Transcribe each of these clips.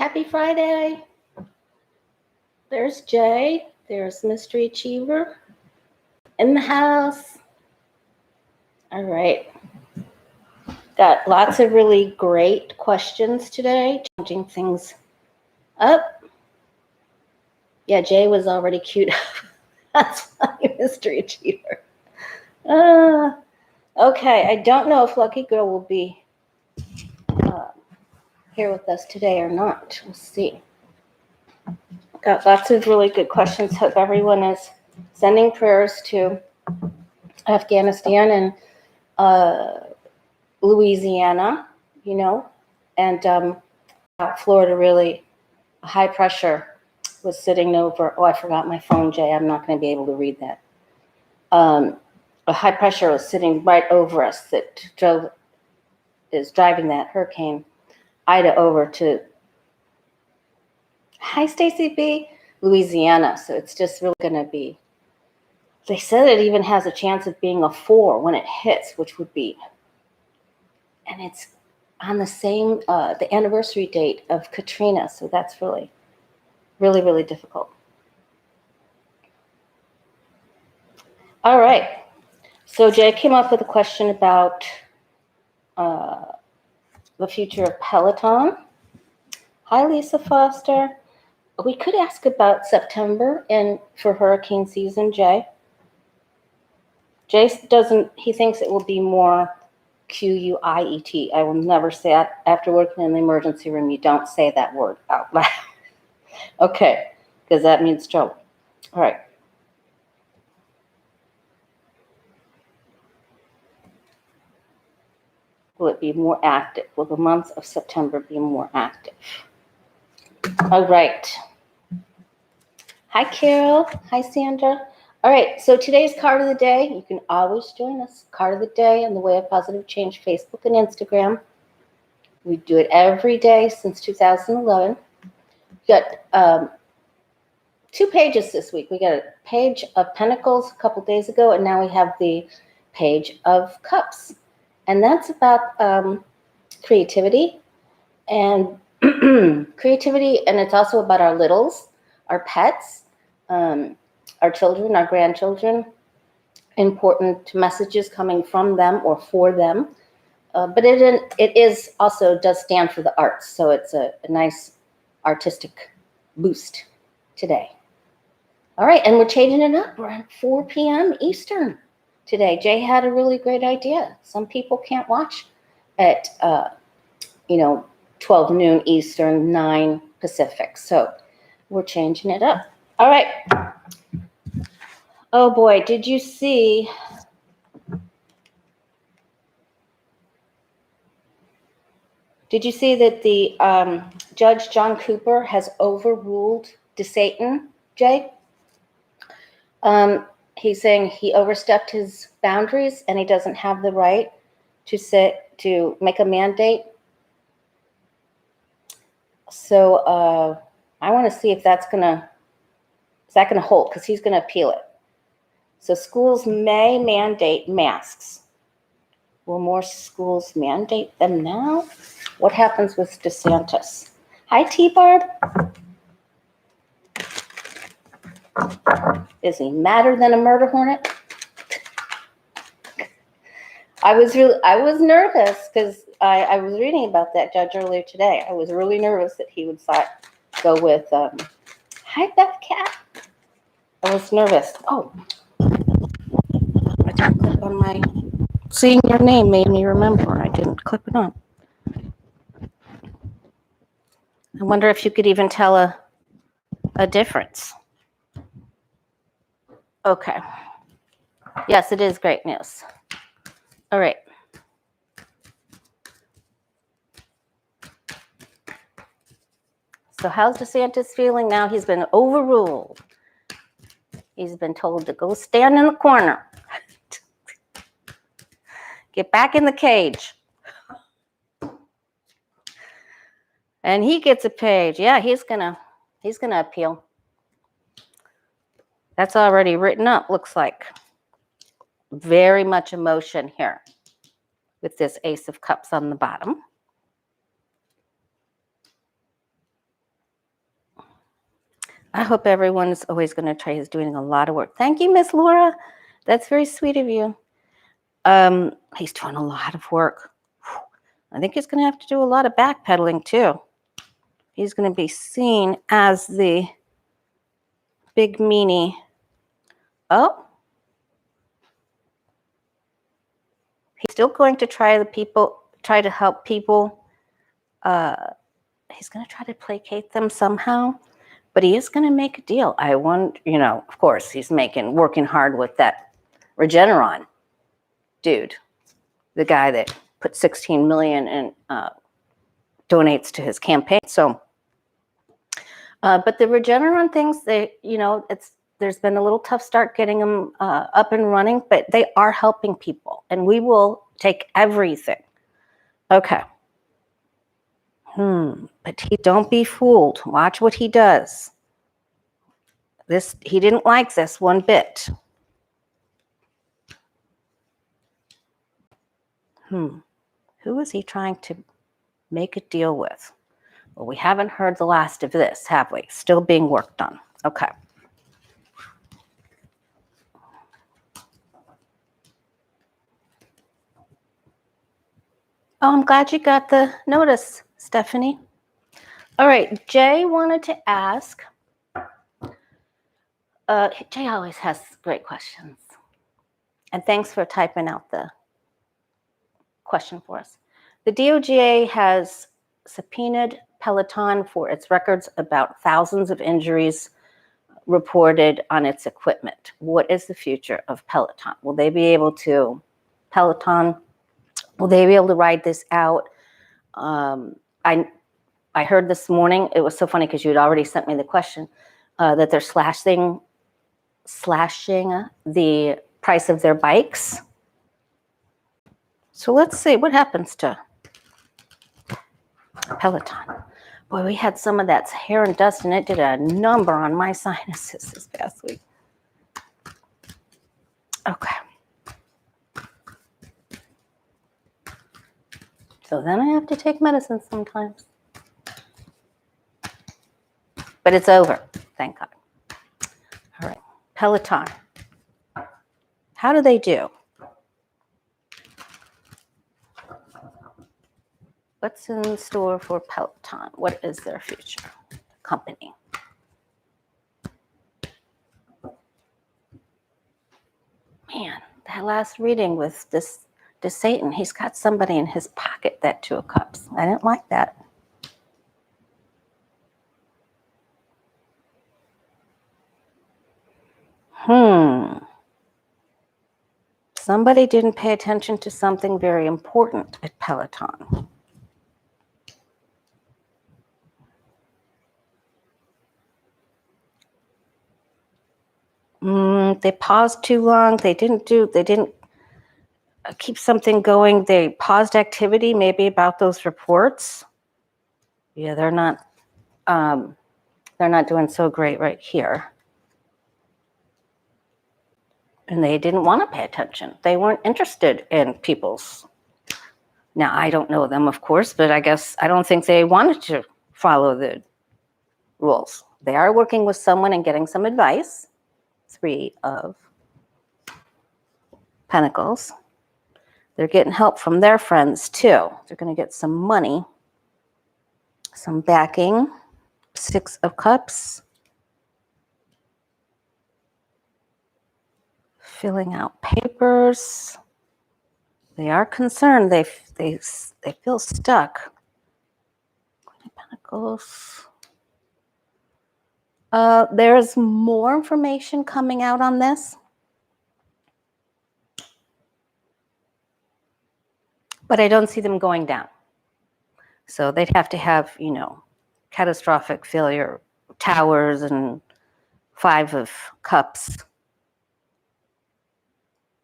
Happy Friday. There's Jay. There's Mystery Achiever in the house. All right. Got lots of really great questions today, changing things up. Yeah, Jay was already queued up. That's funny, Mystery Achiever. Okay, I don't know if Lucky Girl will be here with us today or not. We'll see. Got lots of really good questions. Hope everyone is sending prayers to Afghanistan and Louisiana, and Florida. Really, high pressure was sitting over. Oh, I forgot my phone, Jay. I'm not going to be able to read that. A high pressure was sitting right over us that is driving that hurricane Ida over to, hi Stacy B, Louisiana. So it's just really going to be, they said it even has a chance of being a 4 when it hits, which would be, and it's on the same, the anniversary date of Katrina. So that's really, really, really difficult. All right. So Jay came up with a question about the future of Peloton. Hi, Lisa Foster. We could ask about September and for hurricane season, Jay. Jay he thinks it will be more Q-U-I-E-T. I will never say it. After working in the emergency room, you don't say that word out loud. Okay, because that means trouble. All right. Will it be more active? Will the month of September be more active? All right. Hi, Carol. Hi, Sandra. All right, so today's card of the day. You can always join us. Card of the day on the Way of Positive Change Facebook and Instagram. We do it every day since 2011. We got 2 pages this week. We got a page of Pentacles a couple days ago, and now we have the page of Cups. And that's about creativity and creativity, and it's also about our littles, our pets, our children, our grandchildren, important messages coming from them or for them. But it is also does stand for the arts, so it's a nice artistic boost today. All right, and we're changing it up. We're at 4 p.m. Eastern today. Jay had a really great idea. Some people can't watch at 12 noon Eastern, 9 Pacific. So we're changing it up. All right. Oh boy, did you see that the Judge John Cooper has overruled DeSantis, Jay? He's saying he overstepped his boundaries and he doesn't have the right to make a mandate. So I want to see if that's gonna hold, because he's gonna appeal it. So schools may mandate masks. Will more schools mandate them now? What happens with DeSantis? Hi, T-Barb. Is he madder than a murder hornet? I was nervous because I was reading about that judge earlier today. I was really nervous that he would go with, hi, Beth Cat. I was nervous. Oh, I didn't clip on my, seeing your name made me remember. I didn't clip it on. I wonder if you could even tell a difference. Okay. Yes, it is great news. All right. So how's DeSantis feeling now? He's been overruled. He's been told to go stand in the corner. Get back in the cage. And he gets a page. Yeah, he's gonna appeal. That's already written up, looks like. Very much emotion here with this Ace of Cups on the bottom. I hope everyone is always going to try. He's doing a lot of work. Thank you, Miss Laura. That's very sweet of you. He's doing a lot of work. I think he's going to have to do a lot of backpedaling too. He's going to be seen as the big meanie. Oh, he's still going to try to help people. He's going to try to placate them somehow, but he is going to make a deal. I want, of course, he's working hard with that Regeneron dude, the guy that put $16 million and donates to his campaign. So, but the Regeneron things, there's been a little tough start getting them up and running, but they are helping people, and we will take everything. Okay. But don't be fooled. Watch what he does. He didn't like this one bit. Who is he trying to make a deal with? Well, we haven't heard the last of this, have we? Still being worked on. Okay. Oh, I'm glad you got the notice, Stephanie. All right, Jay wanted to ask. Jay always has great questions. And thanks for typing out the question for us. The DOJ has subpoenaed Peloton for its records about thousands of injuries reported on its equipment. What is the future of Peloton? Will they be able to ride this out? I heard this morning, it was so funny because you had already sent me the question, that they're slashing the price of their bikes. So let's see what happens to Peloton. Boy, we had some of that hair and dust, and it did a number on my sinuses this past week. Okay. So then I have to take medicine sometimes. But it's over, thank God. All right, Peloton. How do they do? What's in store for Peloton? What is their future? Company. Man, that last reading with this Satan, he's got somebody in his pocket, that Two of Cups. I didn't like that. Somebody didn't pay attention to something very important at Peloton. They paused too long. They didn't keep something going. They paused activity, maybe about those reports. Yeah, they're not doing so great right here. And they didn't want to pay attention. They weren't interested in people's. Now, I don't know them, of course, but I don't think they wanted to follow the rules. They are working with someone and getting some advice. 3 of Pentacles. They're getting help from their friends too. They're going to get some money, some backing. 6 of Cups. Filling out papers. They are concerned. They feel stuck. Queen of Pentacles. There's more information coming out on this. But I don't see them going down. So they'd have to have, catastrophic failure, towers, and 5 of Cups.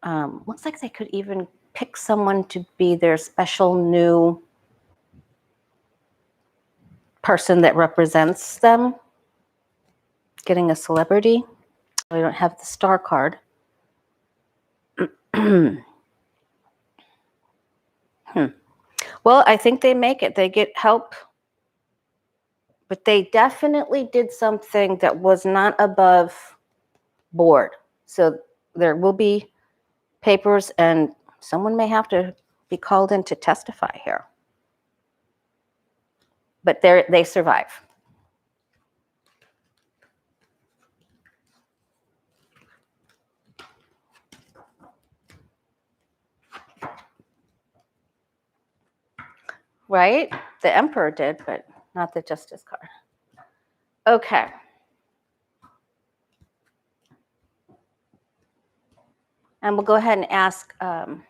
Looks like they could even pick someone to be their special new person that represents them. Getting a celebrity. I don't have the star card. Well, I think they make it. They get help But they definitely did something that was not above board. So there will be papers, and someone may have to be called in to testify here. But they survive. Right? The emperor did, but not the justice card. Okay. And we'll go ahead and ask, God,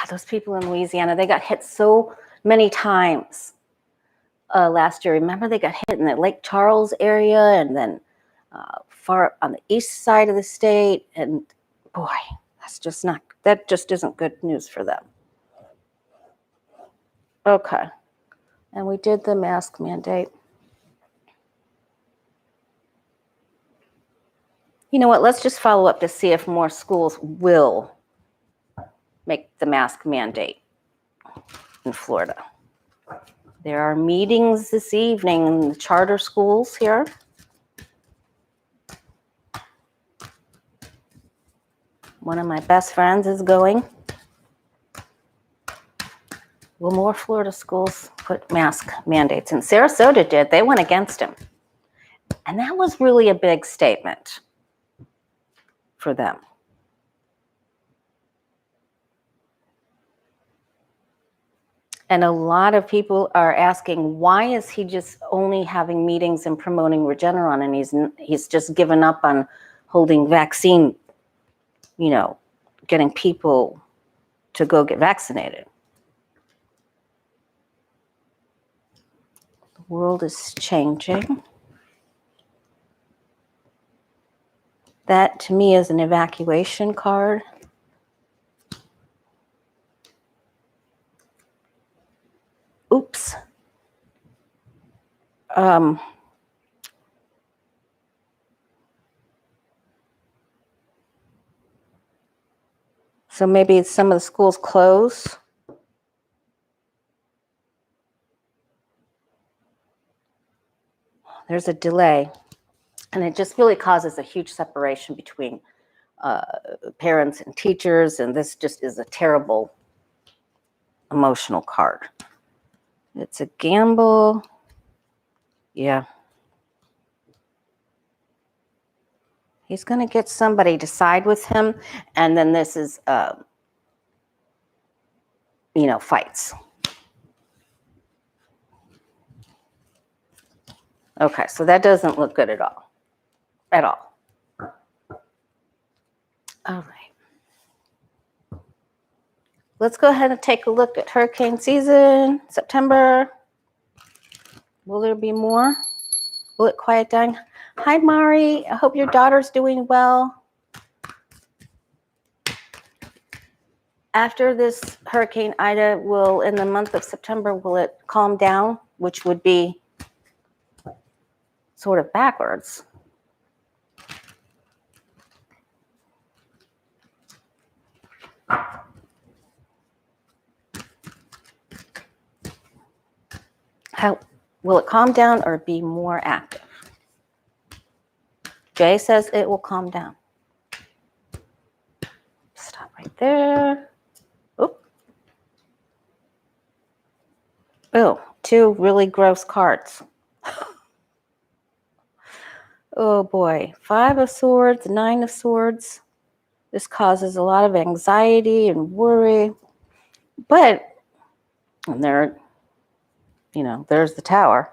those people in Louisiana, they got hit so many times last year. Remember, they got hit in the Lake Charles area and then far on the east side of the state. And boy, that just isn't good news for them. Okay. And we did the mask mandate. You know what? Let's just follow up to see if more schools will make the mask mandate in Florida. There are meetings this evening in the charter schools here. One of my best friends is going. Will more Florida schools put mask mandates? And Sarasota did. They went against him. And that was really a big statement for them. And a lot of people are asking, why is he just only having meetings and promoting Regeneron, and he's just given up on holding vaccine, getting people to go get vaccinated. The world is changing. That, to me, is an evacuation card. Oops. So maybe some of the schools close. There's a delay. And it just really causes a huge separation between parents and teachers. And this just is a terrible emotional card. It's a gamble. Yeah. He's going to get somebody to side with him. And then this is, fights. Okay, so that doesn't look good at all. At all. All right. Let's go ahead and take a look at hurricane season, September. Will there be more? Will it quiet down? Hi, Mari. I hope your daughter's doing well. After this Hurricane Ida, in the month of September, will it calm down, which would be sort of backwards. How will it calm down or be more active? Jay says it will calm down. Stop right there. Oop. Oh, two really gross cards. Oh boy, 5 of Swords, 9 of Swords. This causes a lot of anxiety and worry. But there's the Tower.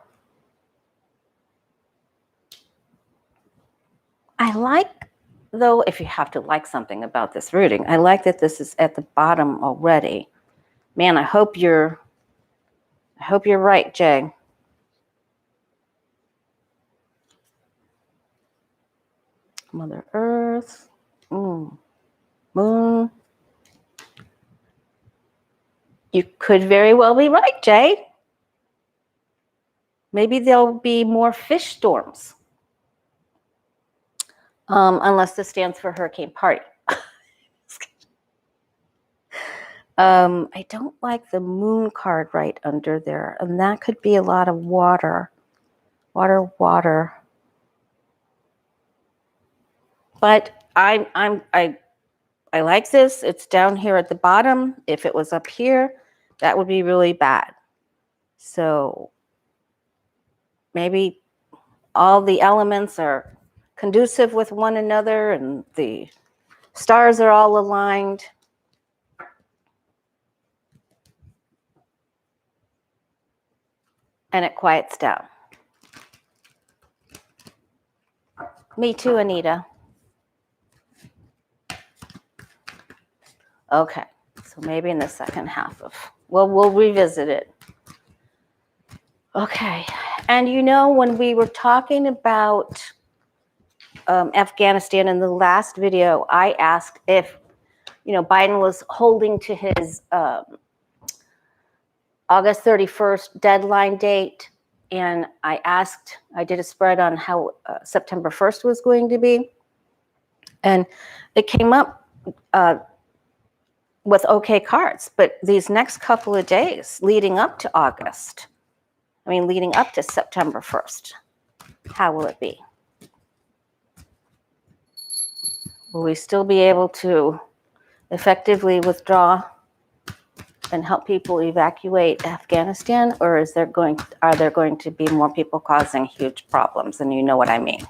I like, though, if you have to like something about this reading, I like that this is at the bottom already. Man, I hope you're right, Jay. Mother Earth, Moon. You could very well be right, Jay. Maybe there'll be more fish storms. Unless this stands for Hurricane Party. I don't like the moon card right under there, and that could be a lot of water. Water. But I like this. It's down here at the bottom. If it was up here, that would be really bad. So maybe all the elements are conducive with one another and the stars are all aligned. And it quiets down. Me too, Anita. Okay, so maybe in the second half of, well, we'll revisit it. Okay, and you know, when we were talking about Afghanistan in the last video, I asked if, you know, Biden was holding to his August 31st deadline date. And I did a spread on how September 1st was going to be. And it came up with okay cards. But these next couple of days leading up to leading up to September 1st, how will it be? Will we still be able to effectively withdraw and help people evacuate Afghanistan, or are there going to be more people causing huge problems? And you know what I mean.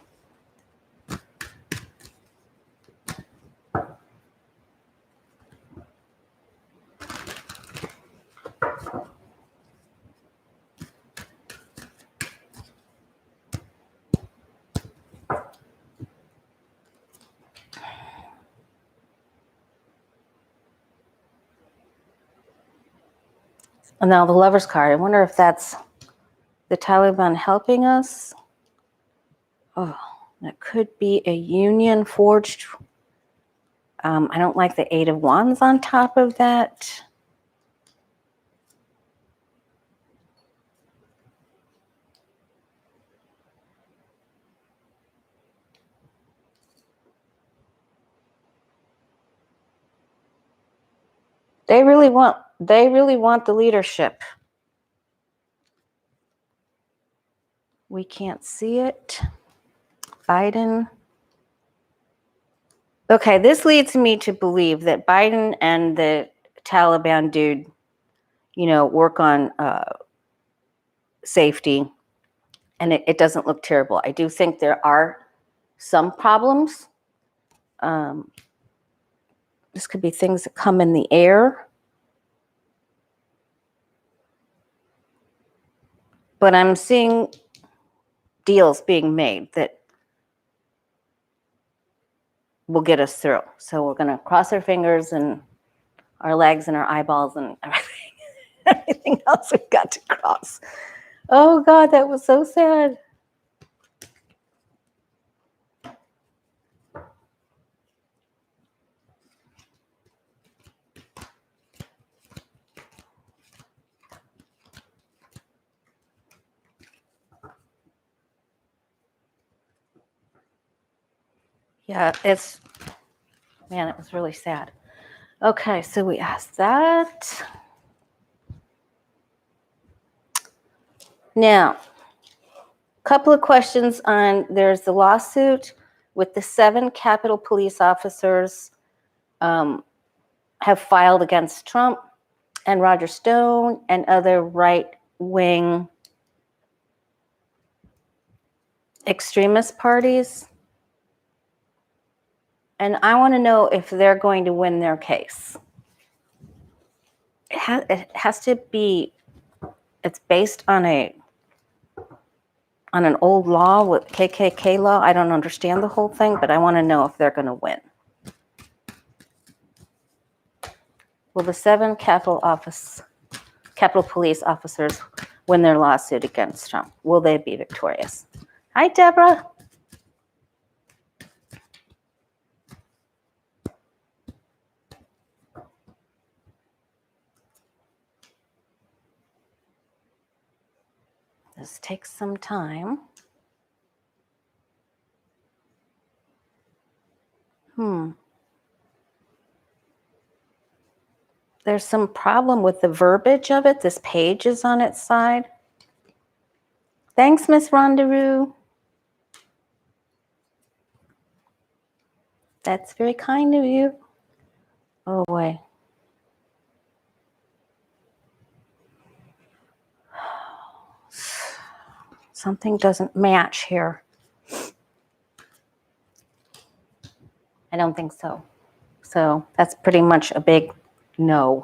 And now the Lover's card. I wonder if that's the Taliban helping us. Oh, that could be a union forged. I don't like the Eight of Wands on top of that. They really want the leadership. We can't see it. Biden. Okay, this leads me to believe that Biden and the Taliban dude, you know, work on safety, and it doesn't look terrible. I do think there are some problems. This could be things that come in the air. But I'm seeing deals being made that will get us through. So we're going to cross our fingers and our legs and our eyeballs and everything else we've got to cross. Oh, God, that was so sad. Yeah, it was really sad. Okay, so we asked that. Now, a couple of questions on, there's the lawsuit with the 7 Capitol police officers have filed against Trump and Roger Stone and other right-wing extremist parties. And I want to know if they're going to win their case. It has to be, it's based on an old law with KKK law. I don't understand the whole thing, but I want to know if they're going to win. Will the 7 Capitol police officers win their lawsuit against Trump? Will they be victorious? Hi, Deborah. This takes some time. there's some problem with the verbiage of it. This page is on its side. Thanks, Miss Rondaroo. That's very kind of you. Oh boy. Something doesn't match here. I don't think so. So that's pretty much a big no.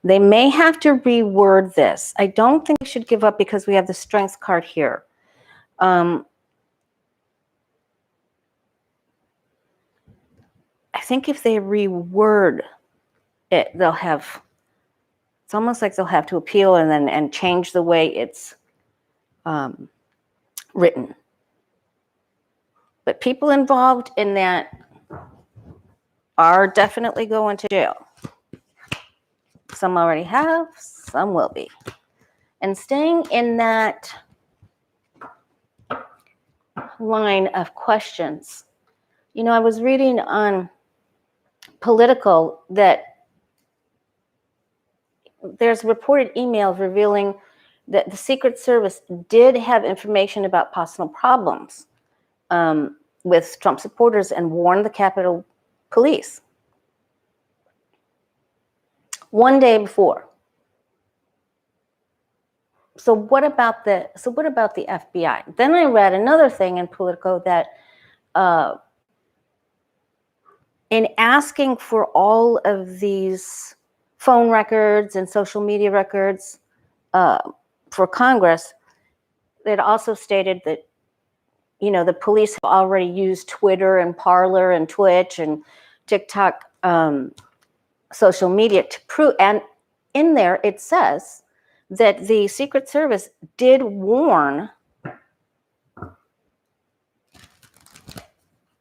They may have to reword this. I don't think we should give up because we have the strength card here. I think if they reword it, they'll have, it's almost like they'll have to appeal and change the way it's written. But people involved in that are definitely going to jail. Some already have, some will be. And staying in that line of questions, you know, I was reading on Political that there's reported emails revealing that the Secret Service did have information about possible problems with Trump supporters and warned the Capitol Police one day before. So what about the FBI? Then I read another thing in Politico that in asking for all of these phone records and social media records for Congress, it also stated that, you know, the police have already used Twitter and Parler and Twitch and TikTok social media to prove, and in there it says that the Secret Service did warn,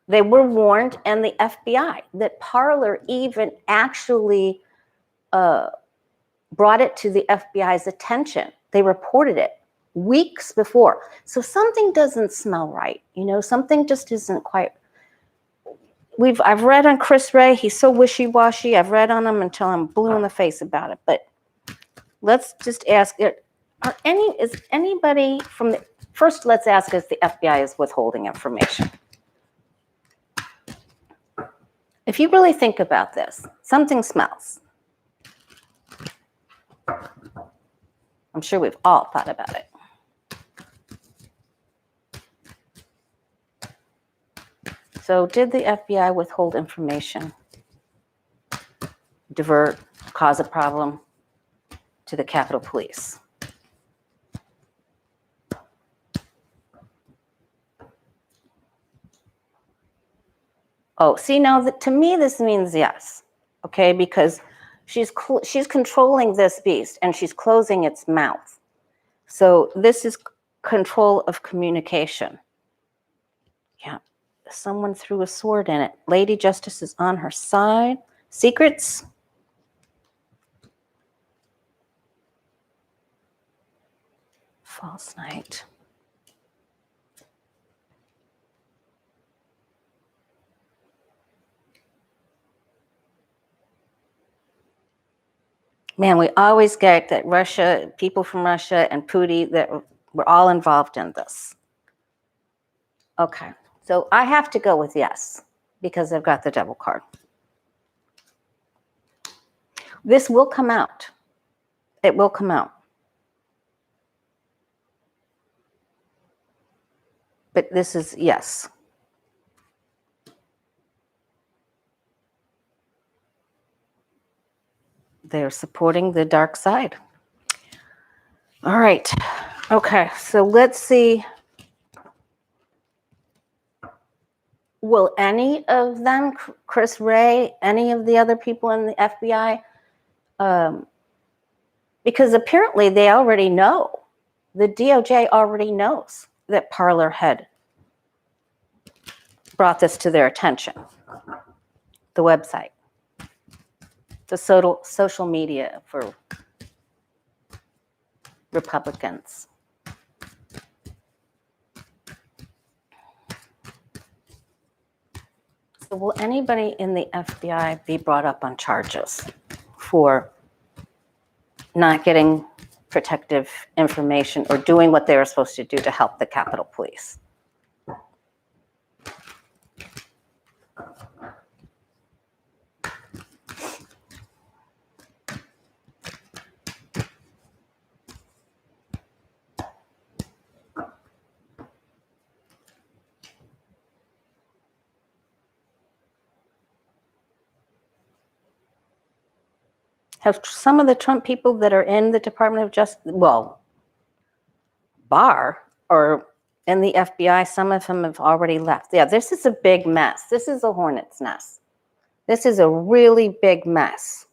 they were warned, and the FBI, that Parler even actually brought it to the FBI's attention. They reported it weeks before. So something doesn't smell right. You know, something just isn't quite. I've read on Chris Wray, he's so wishy-washy. I've read on him until I'm blue in the face about it. But let's just ask it. Is anybody from the, first let's ask if the FBI is withholding information. If you really think about this, something smells. I'm sure we've all thought about it. So did the FBI withhold information, divert, cause a problem to the Capitol Police? Oh, see, now to me this means yes, okay, because she's controlling this beast and she's closing its mouth. So this is control of communication. Yeah, someone threw a sword in it. Lady Justice is on her side. Secrets? False Knight. Man, we always get that Russia, people from Russia and Putin, that were all involved in this. Okay, so I have to go with yes, because I've got the devil card. This will come out. It will come out. But this is yes. They're supporting the dark side. All right. Okay, so let's see. Will any of them, Chris Wray, any of the other people in the FBI, because apparently they already know, the DOJ already knows that Parler had brought this to their attention, the website, the social media for Republicans. So will anybody in the FBI be brought up on charges for not getting protective information or doing what they were supposed to do to help the Capitol Police. Have some of the Trump people that are in the Department of Justice, well, bar or in the FBI, some of them have already left. Yeah, this is a big mess. This is a hornet's nest. This is a really big mess.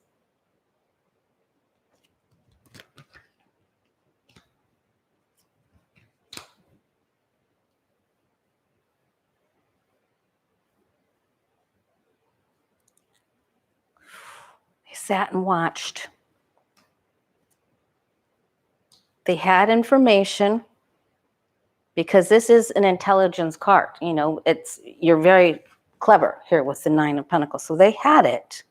They sat and watched. They had information because this is an intelligence card. You know, you're very clever here with the Nine of Pentacles. So they had it.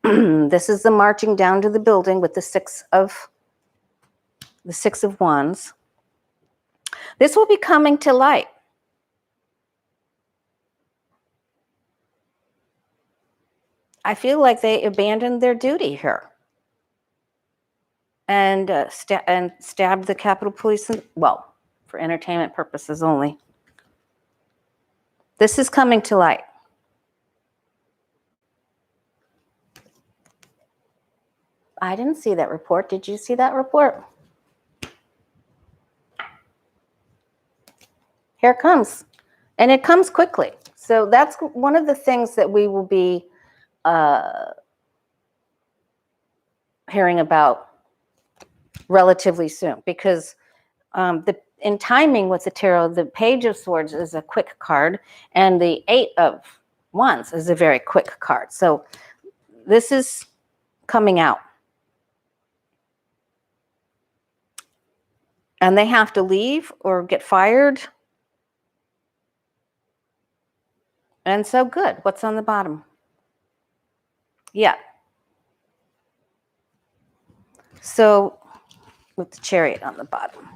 This is the marching down to the building with the Six of Wands. This will be coming to light. I feel like they abandoned their duty here and stabbed the Capitol Police, well, for entertainment purposes only. This is coming to light. I didn't see that report. Did you see that report? Here it comes. And it comes quickly. So that's one of the things that we will be hearing about relatively soon, because in timing with the tarot, the Page of Swords is a quick card, and the Eight of Wands is a very quick card. So this is coming out. And they have to leave or get fired. And so good. What's on the bottom? Yeah. So with the Chariot on the bottom.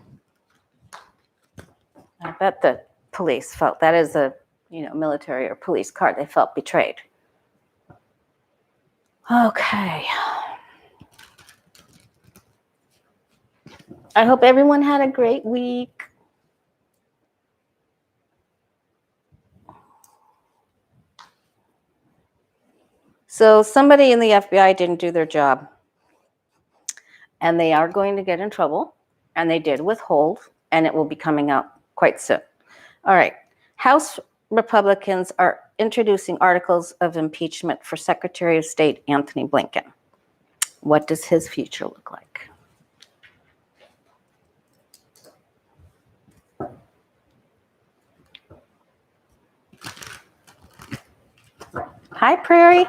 I bet the police felt that is a, military or police card. They felt betrayed. Okay. I hope everyone had a great week. So somebody in the FBI didn't do their job, and they are going to get in trouble, and they did withhold, and it will be coming out quite soon. All right. House Republicans are introducing articles of impeachment for Secretary of State Antony Blinken. What does his future look like? Hi, Prairie.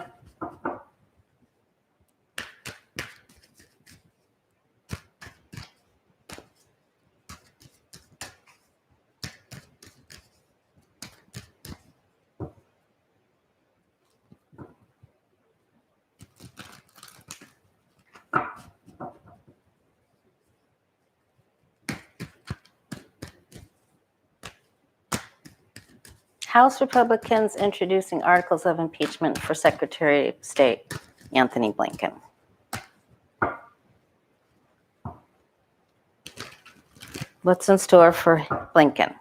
House Republicans introducing articles of impeachment for Secretary of State Antony Blinken. What's in store for Blinken?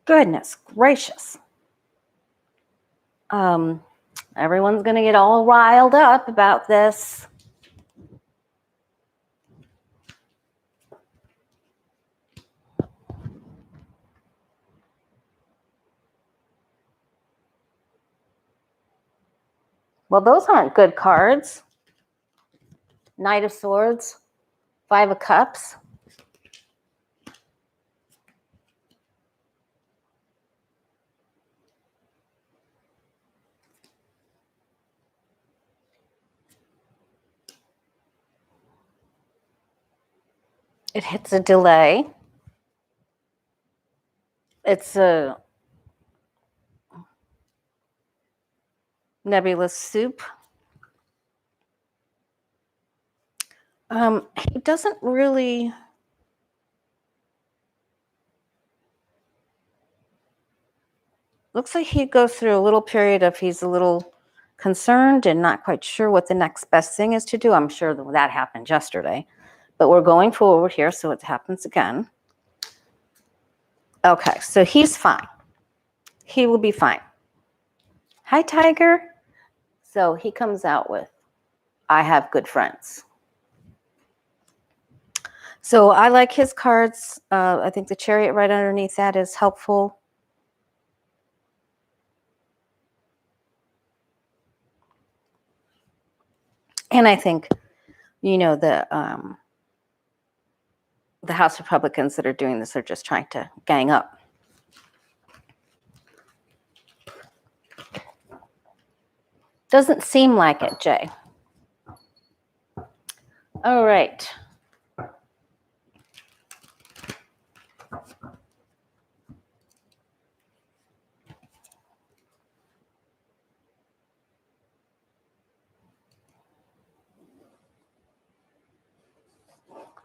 Goodness gracious. Everyone's going to get all riled up about this. Well, those aren't good cards. Knight of Swords, Five of Cups. It hits a delay. It's a nebulous soup. He doesn't really... Looks like he goes through a little period of he's a little concerned and not quite sure what the next best thing is to do. I'm sure that happened yesterday, but we're going forward here, so it happens again. Okay, so he's fine. He will be fine. Hi, Tiger. So he comes out with, I have good friends. So I like his cards. I think the Chariot right underneath that is helpful. And I think, you know, the House Republicans that are doing this are just trying to gang up. Doesn't seem like it, Jay. All right.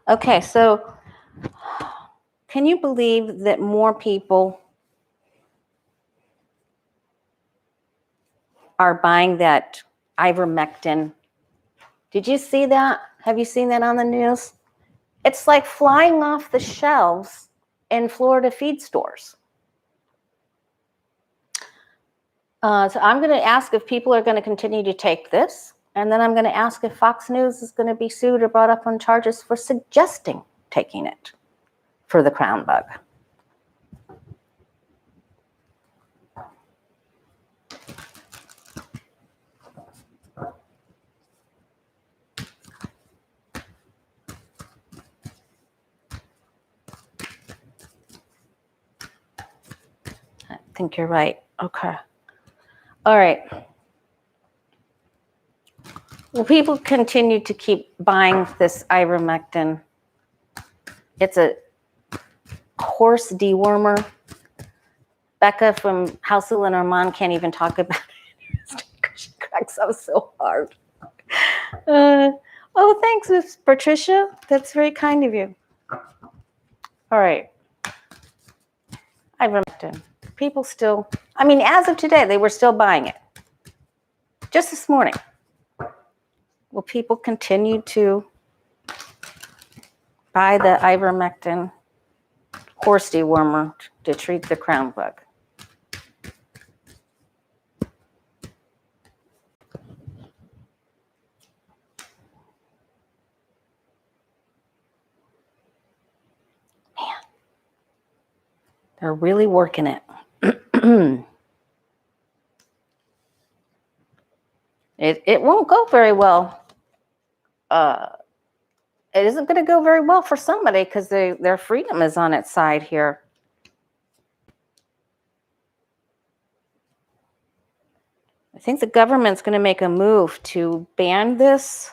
Okay, so can you believe that more people are buying that ivermectin? Did you see that? Have you seen that on the news? It's like flying off the shelves in Florida feed stores. So I'm going to ask if people are going to continue to take this. And then I'm going to ask if Fox News is going to be sued or brought up on charges for suggesting taking it for the crown bug. I think you're right. Okay. All right. Well, people continue to keep buying this ivermectin. It's a horse dewormer. Becca from House of Lenormand can't even talk about it because she cracks up so hard. Oh, thanks, Miss Patricia. That's very kind of you. All right. Ivermectin. People still, I mean, as of today, they were still buying it. Just this morning. Will people continue to buy the ivermectin horse dewormer to treat the crown bug? Man, they're really working it. It won't go very well. It isn't going to go very well for somebody because their freedom is on its side here. I think the government's going to make a move to ban this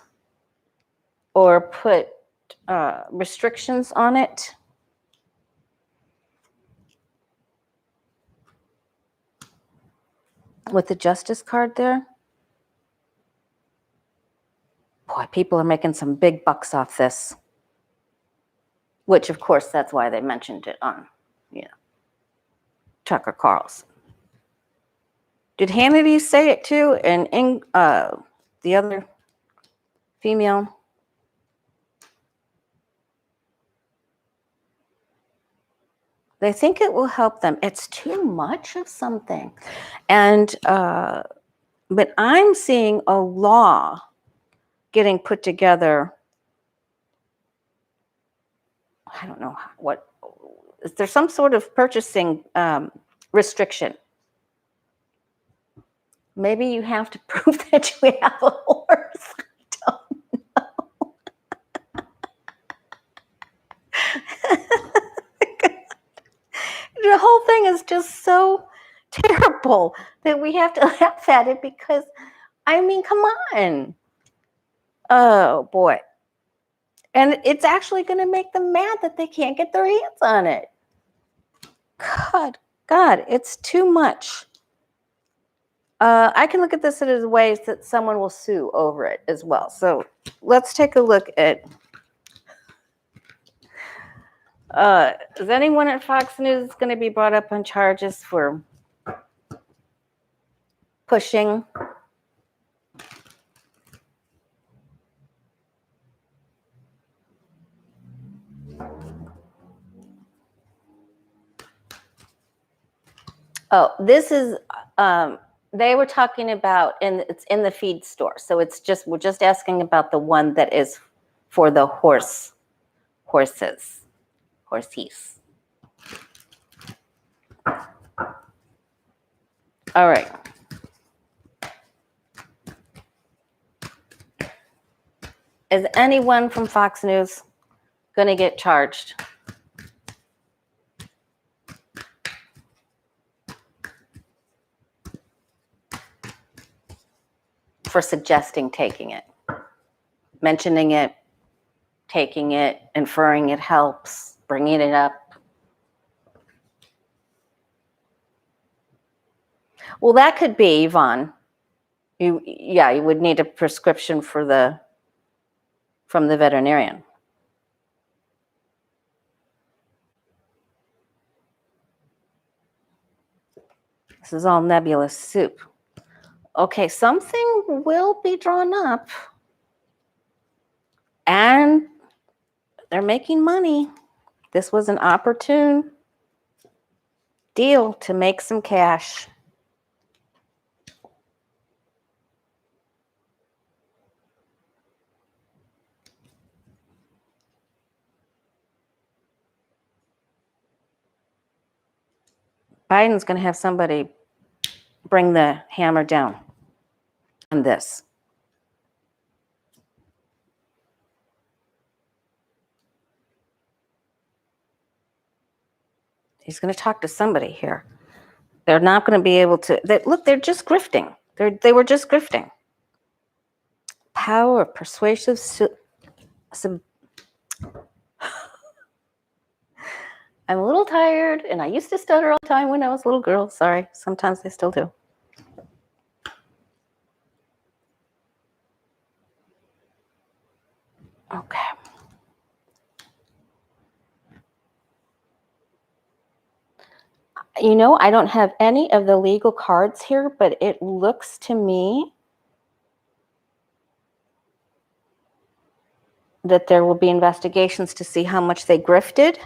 or put restrictions on it. With the Justice card there. Boy, people are making some big bucks off this. Which, of course, that's why they mentioned it on, Tucker Carlson. Did Hannity say it too? And the other female? They think it will help them. It's too much of something. And, but I'm seeing a law getting put together. I don't know what, is there some sort of purchasing restriction? Maybe you have to prove that you have a horse. I don't know. The whole thing is just so terrible that we have to laugh at it because, I mean, come on. Oh, boy. And it's actually going to make them mad that they can't get their hands on it. God, it's too much. I can look at this as ways that someone will sue over it as well. So let's take a look at, is anyone at Fox News going to be brought up on charges for pushing? Oh, this is, they were talking about, and it's in the feed store. So we're just asking about the one that is for the horses. All right. Is anyone from Fox News going to get charged? For suggesting taking it, mentioning it, taking it, inferring it helps, bringing it up. Well, that could be, Yvonne. You would need a prescription from the veterinarian. This is all nebulous soup. Okay, something will be drawn up, and they're making money. This was an opportune deal to make some cash. Biden's going to have somebody bring the hammer down on this. He's going to talk to somebody here. They're not going to be able to. They're just grifting. They were just grifting. Power of persuasive. I'm a little tired, and I used to stutter all the time when I was a little girl. Sorry, sometimes I still do. Okay. You know, I don't have any of the legal cards here, but it looks to me that there will be investigations to see how much they grifted,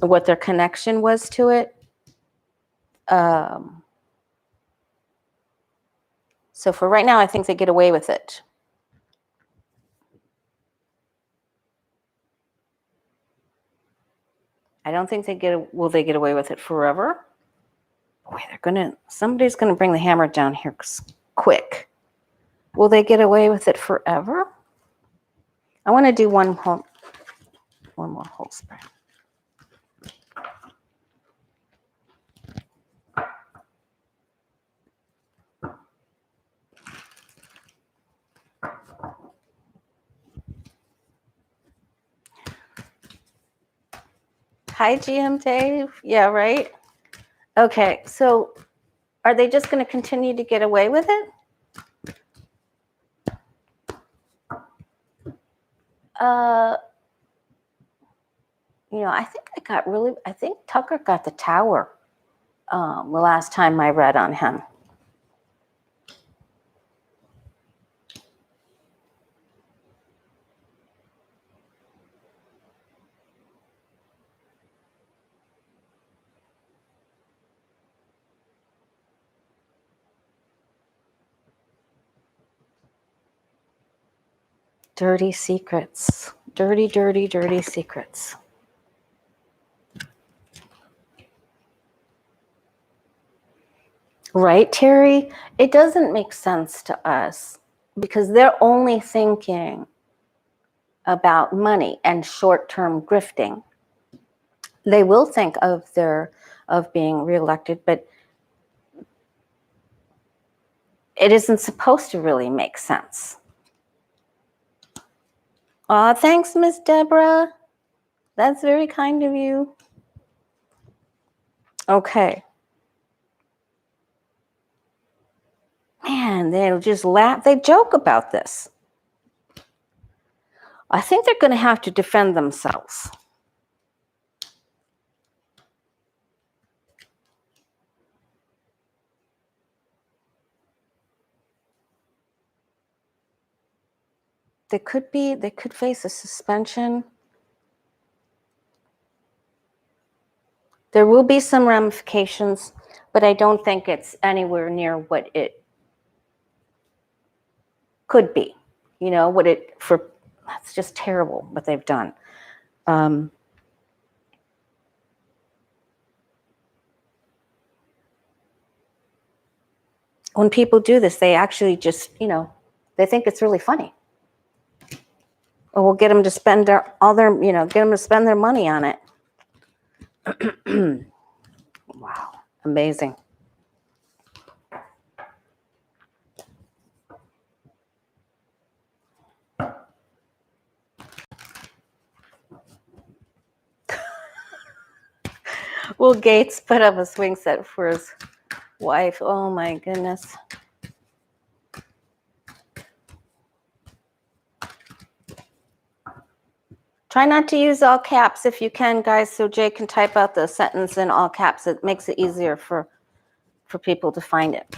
what their connection was to it. So for right now, I think they get away with it. I don't think will they get away with it forever? Boy, somebody's gonna bring the hammer down here quick. Will they get away with it forever? I want to do one more whole spray. Hi, GM Dave. Yeah, right. Okay, so are they just going to continue to get away with it? I think Tucker got the tower the last time I read on him. Dirty secrets. Dirty, dirty, dirty secrets. Right, Terry? It doesn't make sense to us because they're only thinking about money and short-term grifting. They will think of being reelected, but it isn't supposed to really make sense. Aw, thanks, Miss Deborah. That's very kind of you. Okay. Man, they'll just laugh. They joke about this. I think they're going to have to defend themselves. They could face a suspension. There will be some ramifications, but I don't think it's anywhere near what it could be. You know, that's just terrible what they've done. When people do this, they actually just, they think it's really funny. Or we'll get them to spend get them to spend their money on it. Wow, amazing. Will Gaetz put up a swing set for his wife? Oh my goodness. Try not to use all caps if you can, guys, so Jay can type out the sentence in all caps. It makes it easier for people to find it.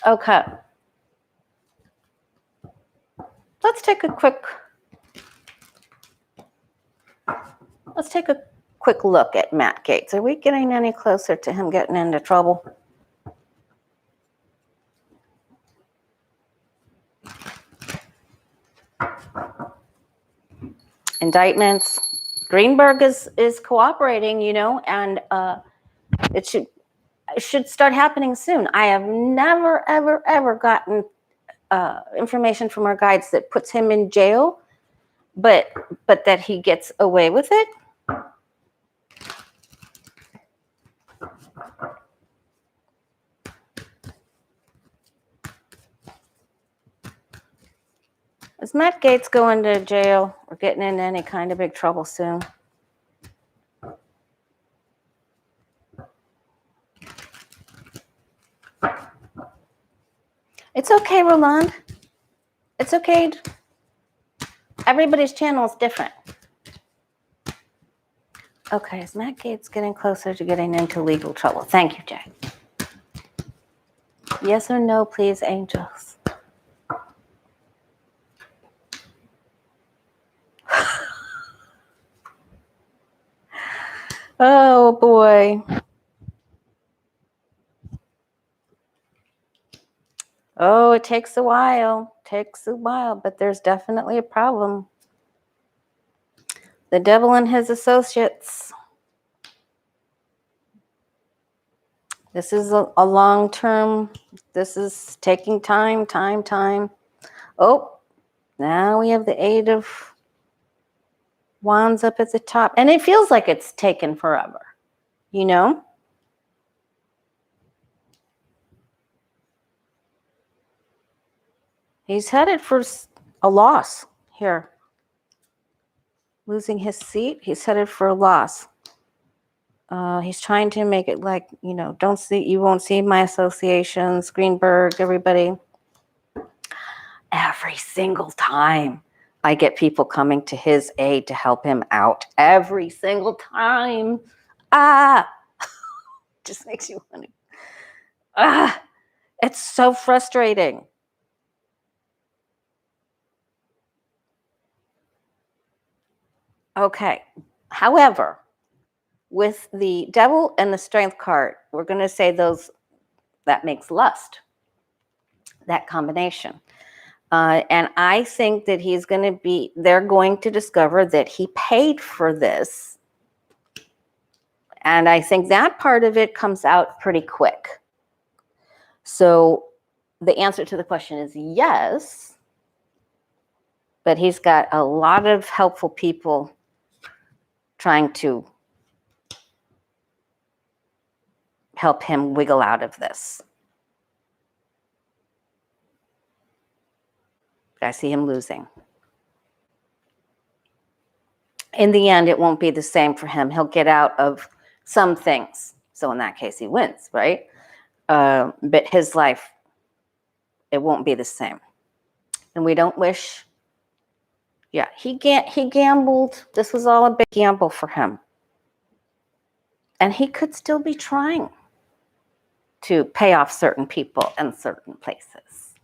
Okay. Let's take a quick look at Matt Gaetz. Are we getting any closer to him getting into trouble? Indictments. Greenberg is cooperating, and it should start happening soon. I have never, ever, ever gotten information from our guides that puts him in jail, but that he gets away with it. Is Matt Gaetz going to jail or getting into any kind of big trouble soon? It's okay, Roland. It's okay. Everybody's channel is different. Okay, is Matt Gaetz getting closer to getting into legal trouble? Thank you, Jay. Yes or no, please, angels. Oh, boy. Oh, it takes a while. But there's definitely a problem. The devil and his associates. This is a long term. This is taking time. Oh, now we have the Eight of Wands up at the top. And it feels like it's taken forever, He's headed for a loss here. Losing his seat, he's headed for a loss. He's trying to make it like, you won't see my associations, Greenberg, everybody. Every single time I get people coming to his aid to help him out. Every single time. Just makes you want to. It's so frustrating. Okay. However, with the devil and the strength card, we're going to say that makes lust, that combination. And I think that they're going to discover that he paid for this. And I think that part of it comes out pretty quick. So the answer to the question is yes, but he's got a lot of helpful people trying to help him wiggle out of this. I see him losing. In the end, it won't be the same for him. He'll get out of some things. So in that case, he wins, right? But his life, it won't be the same. And we don't wish, he gambled. This was all a big gamble for him. And he could still be trying to pay off certain people in certain places.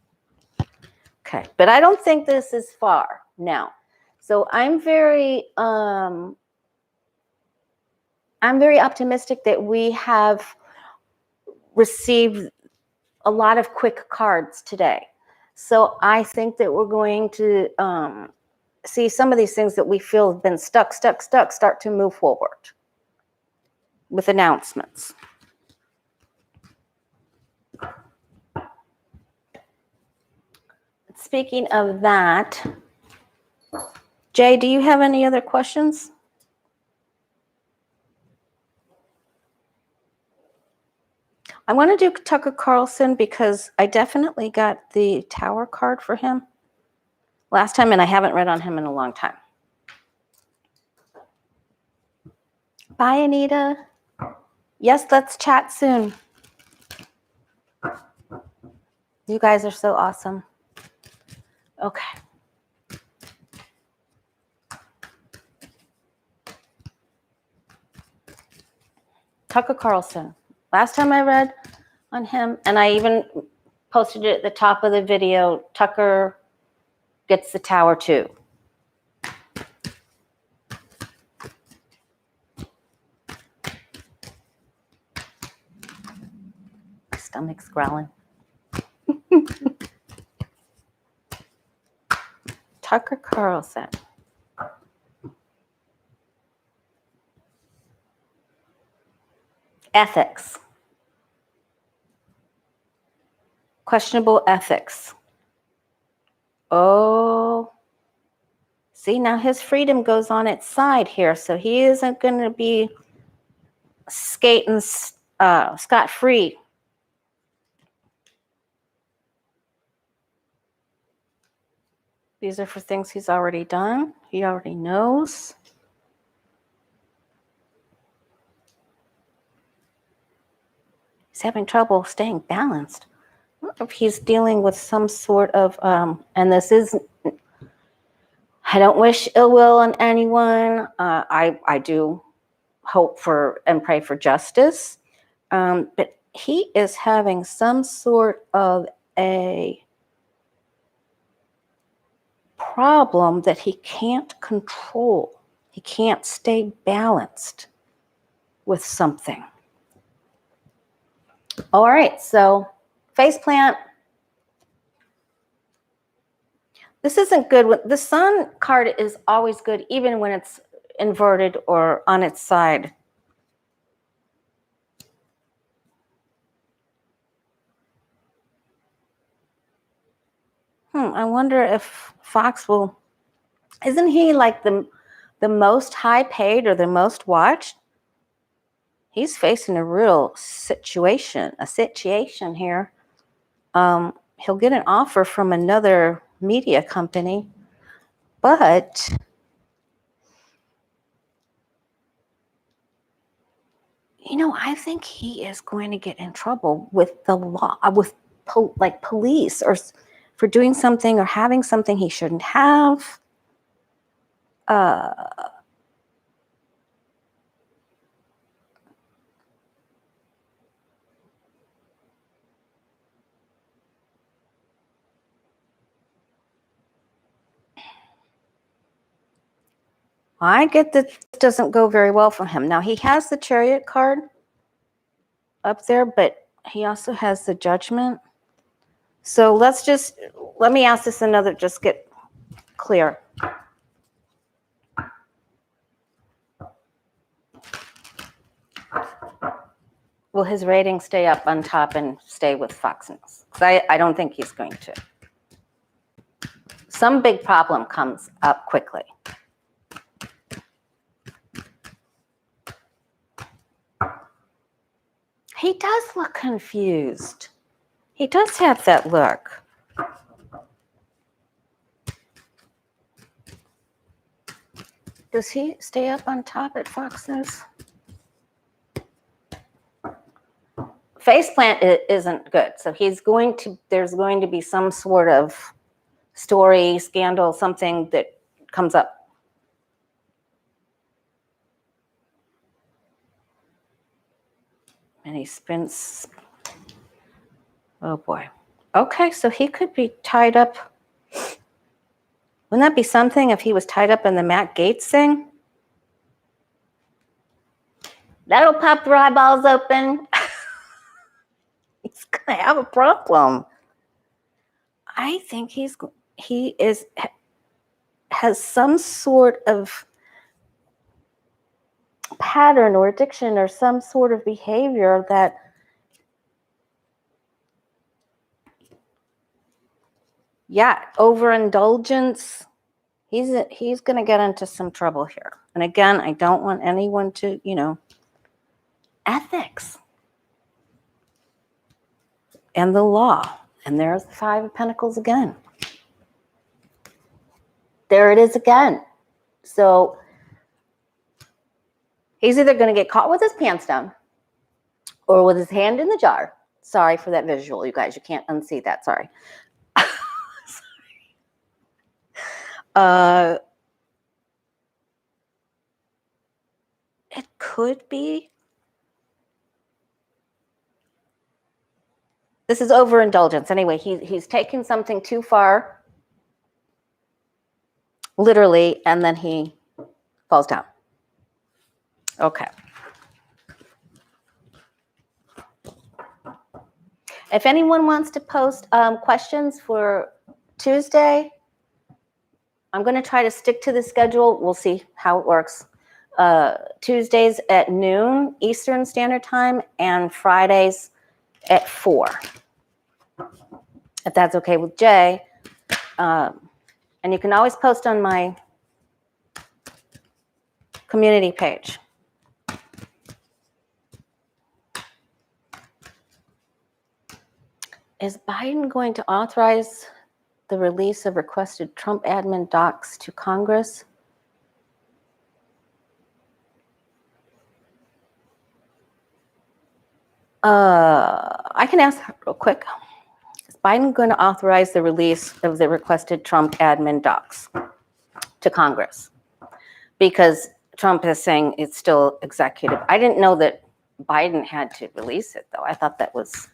Okay, but I don't think this is far now. So I'm very optimistic that we have received a lot of quick cards today. So I think that we're going to see some of these things that we feel have been stuck, start to move forward with announcements. Speaking of that, Jay, do you have any other questions? I want to do Tucker Carlson because I definitely got the Tower card for him last time, and I haven't read on him in a long time. Bye, Anita. Yes, let's chat soon. You guys are so awesome. Okay. Tucker Carlson. Last time I read on him, and I even posted it at the top of the video, Tucker gets the Tower too. My stomach's growling. Tucker Carlson. Ethics. Questionable ethics. Oh, see, now his freedom goes on its side here, so he isn't going to be skating scot-free. These are for things he's already done. He already knows. He's having trouble staying balanced. I don't know if he's dealing with some sort of, and this is, I don't wish ill will on anyone. I do hope for and pray for justice. But he is having some sort of a problem that he can't control. He can't stay balanced with something. All right, so faceplant. This isn't good. The sun card is always good, even when it's inverted or on its side. I wonder if Fox will, isn't he like the most high paid or the most watched? He's facing a real situation here. He'll get an offer from another media company, but I think he is going to get in trouble with the law, with police, or for doing something or having something he shouldn't have. I get that this doesn't go very well for him. Now, he has the Chariot card up there, but he also has the Judgment. So let me ask this another, just get clear. Will his rating stay up on top and stay with Fox News? Because I don't think he's going to. Some big problem comes up quickly. He does look confused. He does have that look. Does he stay up on top at Fox News? Faceplant isn't good. So there's going to be some sort of story, scandal, something that comes up. And he spins. Oh boy. Okay, so he could be tied up. Wouldn't that be something if he was tied up in the Matt Gaetz thing? That'll pop their eyeballs open. He's gonna have a problem. I think he has some sort of pattern or addiction or some sort of behavior that overindulgence. He's going to get into some trouble here. And again, I don't want anyone to, ethics and the law. And there's the Five of Pentacles again. There it is again. So he's either going to get caught with his pants down or with his hand in the jar. Sorry for that visual, you guys. You can't unsee that. Sorry. It could be. This is overindulgence. Anyway, he's taking something too far, literally, and then he falls down. Okay. If anyone wants to post questions for Tuesday, I'm going to try to stick to the schedule. We'll see how it works. Tuesdays at noon Eastern Standard Time and Fridays at 4. If that's okay with Jay. And you can always post on my community page. Is Biden going to authorize the release of requested Trump admin docs to Congress? I can ask real quick. Is Biden going to authorize the release of the requested Trump admin docs to Congress? Because Trump is saying it's still executive. I didn't know that Biden had to release it, though. I thought that was...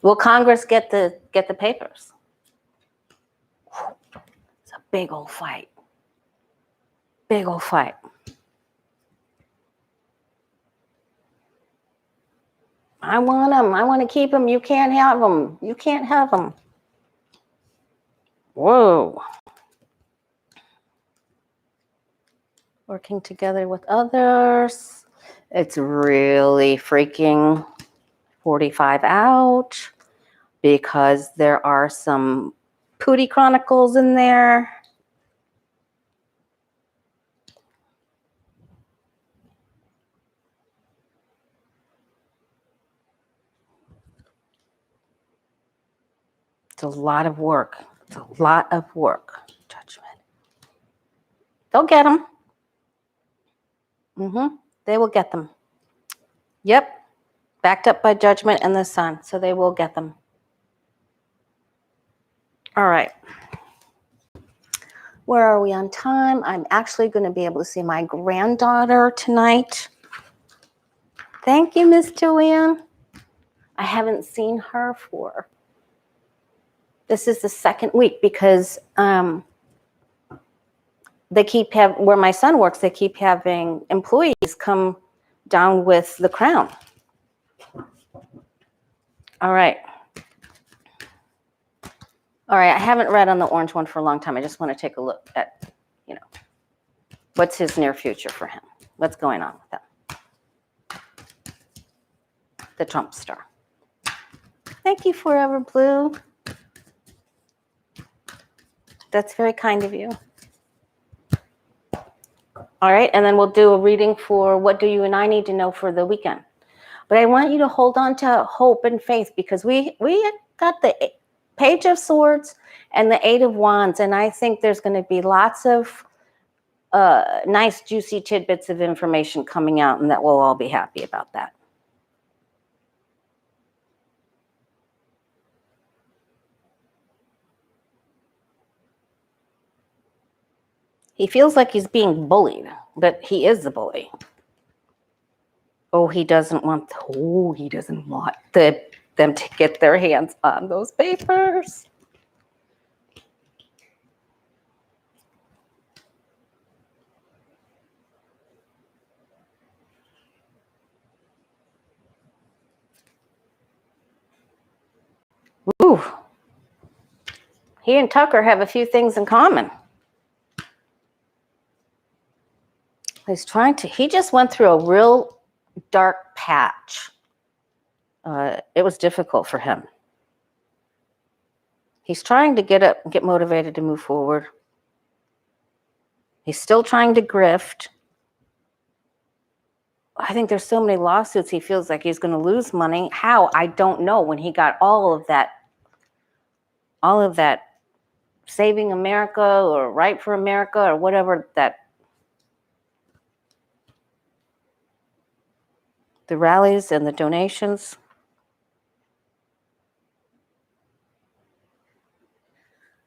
Will Congress get the papers? It's a big old fight. Big old fight. I want them. I want to keep them. You can't have them. You can't have them. Whoa. Working together with others. It's really freaking 45 out because there are some Pootie Chronicles in there. It's a lot of work. It's a lot of work. Judgment. They'll get them. They will get them. Yep. Backed up by Judgment and the Sun. So they will get them. All right. Where are we on time? I'm actually going to be able to see my granddaughter tonight. Thank you, Miss Joanne. I haven't seen her for... This is the second week because they keep where my son works, they keep having employees come down with the crown. All right. All right, I haven't read on the orange one for a long time. I just want to take a look at, what's his near future for him? What's going on with him? The Trump star. Thank you, Forever Blue. That's very kind of you. All right, and then we'll do a reading for what do you and I need to know for the weekend. But I want you to hold on to hope and faith, because we got the Page of Swords and the Eight of Wands, and I think there's going to be lots of nice, juicy tidbits of information coming out, and that we'll all be happy about that. He feels like he's being bullied, but he is the bully. Oh, he doesn't want them to get their hands on those papers. Ooh. He and Tucker have a few things in common. He just went through a real dark patch. It was difficult for him. He's trying to get up and get motivated to move forward. He's still trying to grift. I think there's so many lawsuits, he feels like he's going to lose money. How? I don't know. When he got all of that Saving America or Right for America or whatever the rallies and the donations.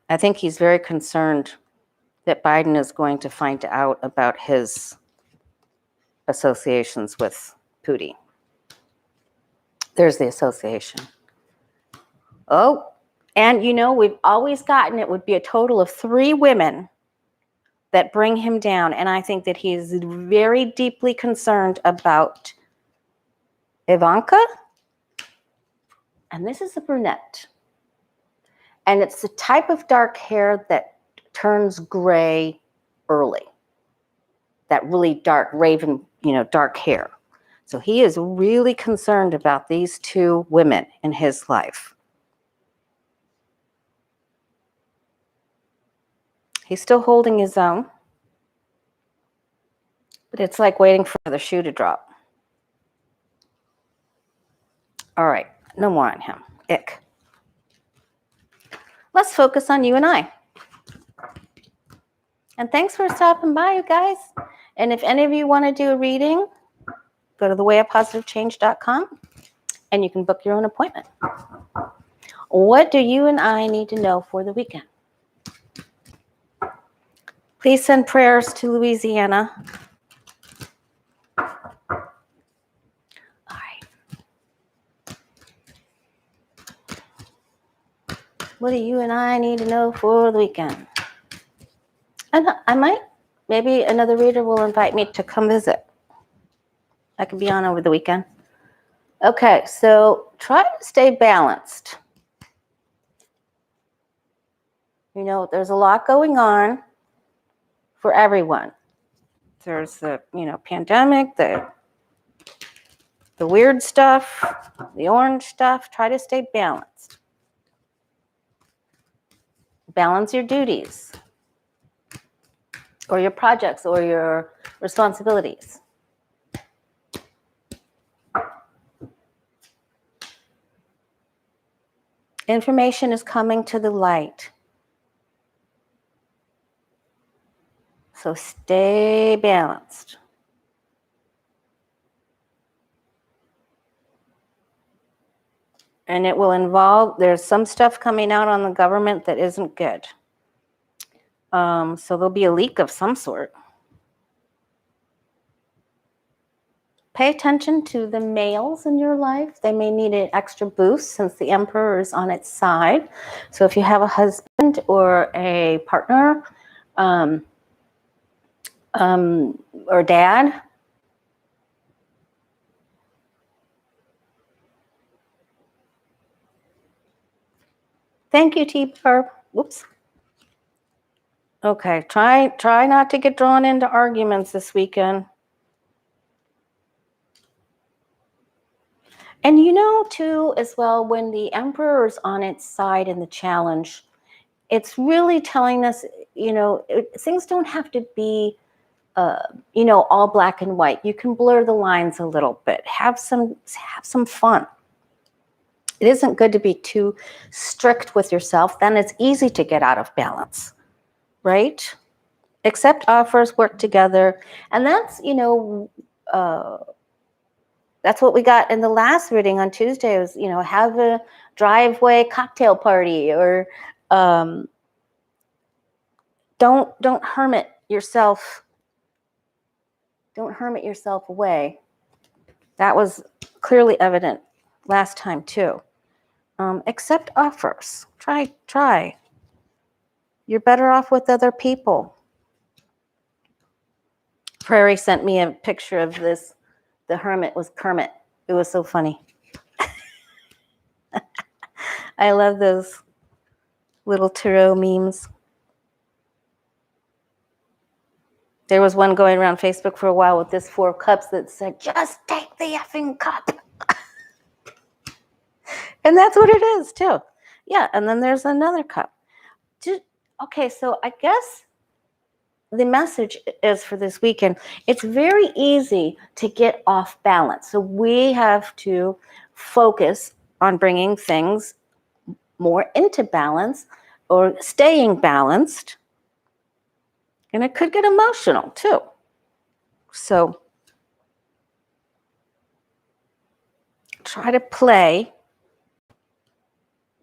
I think he's very concerned that Biden is going to find out about his associations with Putin. There's the association. Oh, and we've always gotten it would be a total of 3 women that bring him down. And I think that he is very deeply concerned about Ivanka. And this is a brunette. And it's the type of dark hair that turns gray early. That really dark, raven, dark hair. So he is really concerned about these 2 women in his life. He's still holding his own. But it's like waiting for the shoe to drop. All right, no more on him. Ick. Let's focus on you and I. And thanks for stopping by, you guys. And if any of you want to do a reading, go to thewayofpositivechange.com and you can book your own appointment. What do you and I need to know for the weekend? Please send prayers to Louisiana. All right. What do you and I need to know for the weekend? And maybe another reader will invite me to come visit. I could be on over the weekend. Okay, so try to stay balanced. There's a lot going on for everyone. There's the, pandemic, the weird stuff, the orange stuff. Try to stay balanced. Balance your duties or your projects or your responsibilities. Information is coming to the light. So stay balanced. And it will involve, there's some stuff coming out on the government that isn't good. So there'll be a leak of some sort. Pay attention to the males in your life. They may need an extra boost since the Emperor is on its side. So if you have a husband or a partner, or dad, thank you, T-Barb. Whoops. Okay, try not to get drawn into arguments this weekend. And too, as well, when the Emperor is on its side in the challenge, it's really telling us, things don't have to be all black and white. You can blur the lines a little bit. Have some fun. It isn't good to be too strict with yourself. Then it's easy to get out of balance, right? Accept offers, work together. And that's, that's what we got in the last reading on Tuesday was, have a driveway cocktail party, or don't hermit yourself. Don't hermit yourself away. That was clearly evident last time too. Accept offers. Try. You're better off with other people. Prairie sent me a picture of this. The hermit was Kermit. It was so funny. I love those little tarot memes. There was one going around Facebook for a while with this 4 cups that said, just take the effing cup. And that's what it is too. Yeah, and then there's another cup. Okay, so I guess the message is for this weekend, it's very easy to get off balance. So we have to focus on bringing things more into balance or staying balanced. And it could get emotional too. So try to play.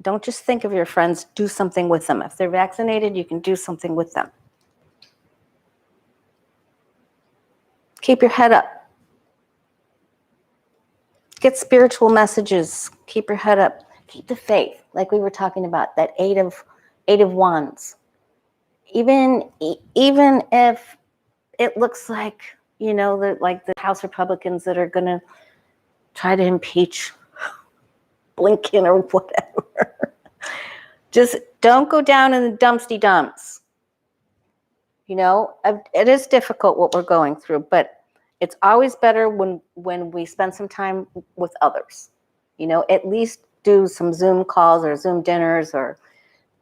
Don't just think of your friends, do something with them. If they're vaccinated, you can do something with them. Keep your head up. Get spiritual messages. Keep your head up. Keep the faith, like we were talking about, that eight of wands. Even if it looks like, the House Republicans that are going to try to impeach Blinken or whatever. Just don't go down in the dumpsty dumps. It is difficult what we're going through, but it's always better when we spend some time with others. At least do some Zoom calls or Zoom dinners,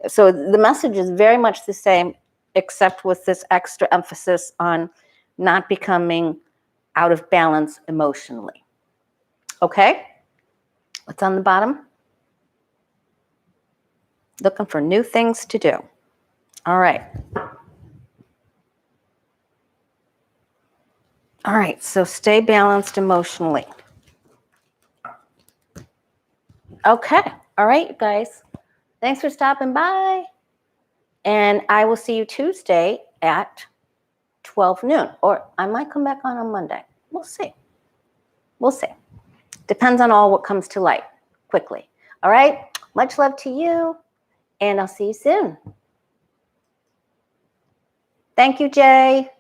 so the message is very much the same, except with this extra emphasis on not becoming out of balance emotionally. Okay? What's on the bottom? Looking for new things to do. All right. All right, so stay balanced emotionally. Okay. All right, you guys. Thanks for stopping by. And I will see you Tuesday at 12 noon. Or I might come back on Monday. We'll see. Depends on what comes to light quickly. All right? Much love to you. And I'll see you soon. Thank you, Jay.